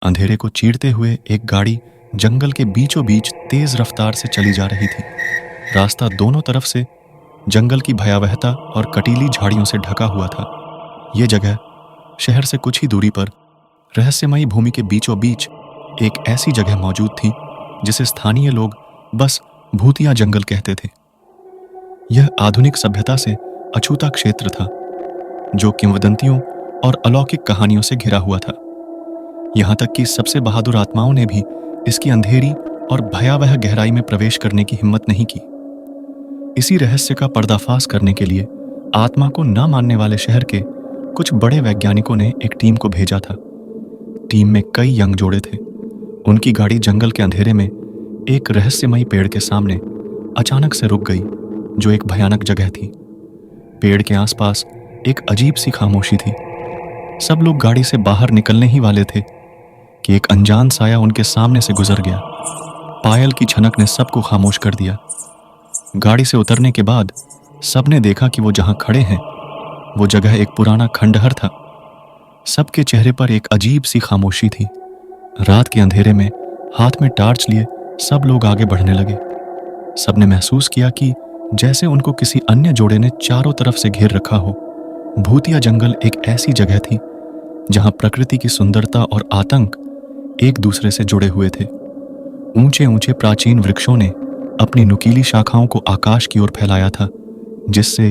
अंधेरे को चीरते हुए एक गाड़ी जंगल के बीचों बीच तेज रफ्तार से चली जा रही थी। रास्ता दोनों तरफ से जंगल की भयावहता और कटीली झाड़ियों से ढका हुआ था। ये जगह शहर से कुछ ही दूरी पर रहस्यमयी भूमि के बीचों बीच एक ऐसी जगह मौजूद थी जिसे स्थानीय लोग बस भूतिया जंगल कहते थे। यह आधुनिक सभ्यता से अछूता क्षेत्र था जो किंवदंतियों और अलौकिक कहानियों से घिरा हुआ था। यहां तक कि सबसे बहादुर आत्माओं ने भी इसकी अंधेरी और भयावह गहराई में प्रवेश करने की हिम्मत नहीं की। इसी रहस्य का पर्दाफाश करने के लिए आत्मा को न मानने वाले शहर के कुछ बड़े वैज्ञानिकों ने एक टीम को भेजा था। टीम में कई यंग जोड़े थे। उनकी गाड़ी जंगल के अंधेरे में एक रहस्यमयी पेड़ के सामने अचानक से रुक गई, जो एक भयानक जगह थी। पेड़ के आसपास एक अजीब सी खामोशी थी। सब लोग गाड़ी से बाहर निकलने ही वाले थे कि एक अनजान साया उनके सामने से गुजर गया। पायल की छनक ने सबको खामोश कर दिया। गाड़ी से उतरने के बाद सबने देखा कि वो जहां खड़े हैं वो जगह एक पुराना खंडहर था। सबके चेहरे पर एक अजीब सी खामोशी थी। रात के अंधेरे में हाथ में टार्च लिए सब लोग आगे बढ़ने लगे। सबने महसूस किया कि जैसे उनको किसी अन्य जोड़े ने चारों तरफ से घेर रखा हो। भूतिया जंगल एक ऐसी जगह थी जहां प्रकृति की सुंदरता और आतंक एक दूसरे से जुड़े हुए थे। ऊंचे ऊंचे प्राचीन वृक्षों ने अपनी नुकीली शाखाओं को आकाश की ओर फैलाया था, जिससे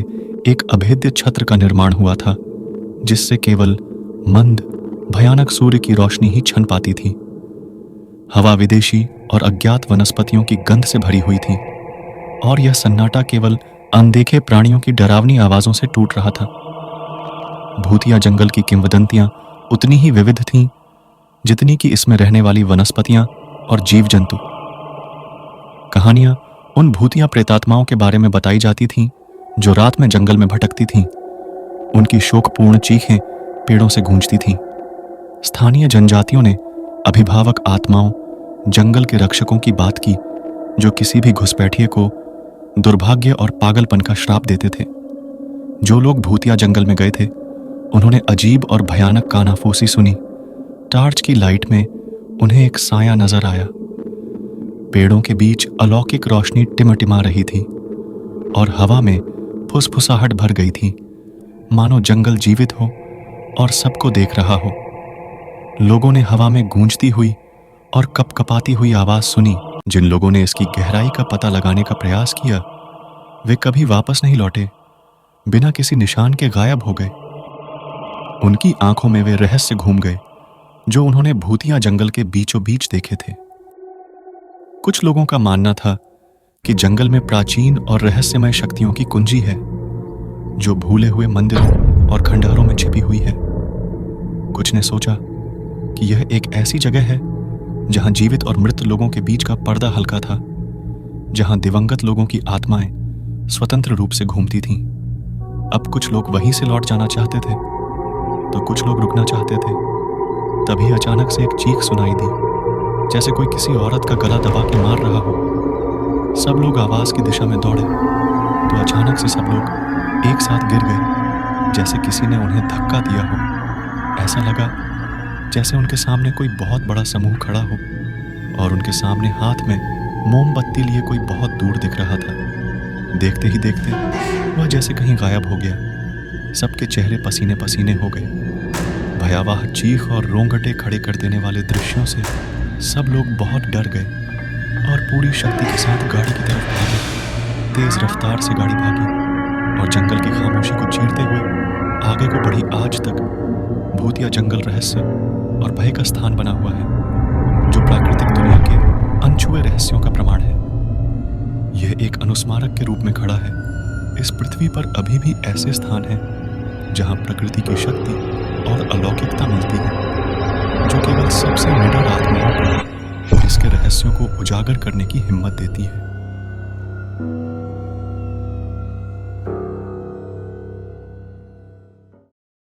एक अभेद्य छत्र का निर्माण हुआ था, जिससे केवल मंद भयानक सूर्य की रोशनी ही छन पाती थी। हवा विदेशी और अज्ञात वनस्पतियों की गंध से भरी हुई थी और यह सन्नाटा केवल अनदेखे प्राणियों की डरावनी आवाजों से टूट रहा था। भूतिया जंगल की किंवदंतियां उतनी ही विविध थीं जितनी कि इसमें रहने वाली वनस्पतियां और जीव जंतु। कहानियां उन भूतिया प्रेतात्माओं के बारे में बताई जाती थीं जो रात में जंगल में भटकती थीं। उनकी शोकपूर्ण चीखें पेड़ों से गूंजती थीं। स्थानीय जनजातियों ने अभिभावक आत्माओं, जंगल के रक्षकों की बात की जो किसी भी घुसपैठिए को दुर्भाग्य और पागलपन का श्राप देते थे। जो लोग भूतिया जंगल में गए थे उन्होंने अजीब और भयानक कानाफूसी सुनी। टार्च की लाइट में उन्हें एक साया नजर आया। पेड़ों के बीच अलौकिक रोशनी टिमटिमा रही थी और हवा में फुसफुसाहट भर गई थी, मानो जंगल जीवित हो और सबको देख रहा हो। लोगों ने हवा में गूंजती हुई और कपकपाती हुई आवाज सुनी। जिन लोगों ने इसकी गहराई का पता लगाने का प्रयास किया वे कभी वापस नहीं लौटे, बिना किसी निशान के गायब हो गए। उनकी आंखों में वे रहस्य घूम गए जो उन्होंने भूतिया जंगल के बीचों बीच देखे थे। कुछ लोगों का मानना था कि जंगल में प्राचीन और रहस्यमय शक्तियों की कुंजी है जो भूले हुए मंदिरों और खंडहरों में छिपी हुई है। कुछ ने सोचा कि यह एक ऐसी जगह है जहां जीवित और मृत लोगों के बीच का पर्दा हल्का था, जहां दिवंगत लोगों की आत्माएं स्वतंत्र रूप से घूमती थीं। अब कुछ लोग वहीं से लौट जाना चाहते थे तो कुछ लोग रुकना चाहते थे। तभी अचानक से एक चीख सुनाई दी, जैसे कोई किसी औरत का गला दबा के मार रहा हो। सब लोग आवाज की दिशा में दौड़े तो अचानक से सब लोग एक साथ गिर गए, जैसे किसी ने उन्हें धक्का दिया हो। ऐसा लगा जैसे उनके सामने कोई बहुत बड़ा समूह खड़ा हो और उनके सामने हाथ में मोमबत्ती लिए कोई बहुत दूर दिख रहा था। देखते ही देखते वह जैसे कहीं गायब हो गया। सबके चेहरे पसीने पसीने हो गए। भयावह चीख और रोंगटे खड़े कर देने वाले दृश्यों से सब लोग बहुत डर गए और पूरी शक्ति के साथ गाड़ी की तरफ भागे। तेज रफ्तार से गाड़ी भागी और जंगल की खामोशी को चीरते हुए आगे को बढ़ी। आज तक भूतिया जंगल रहस्य और भय का स्थान बना हुआ है, जो प्राकृतिक दुनिया के अनछुए रहस्यों का प्रमाण है। यह एक अनुस्मारक के रूप में खड़ा है। इस पृथ्वी पर अभी भी ऐसे स्थान हैं जहां प्रकृति की शक्ति और अलौकिकता मिलती है, जो केवल सबसे निडर आत्माओं को इसके रहस्यों को उजागर करने की हिम्मत देती है।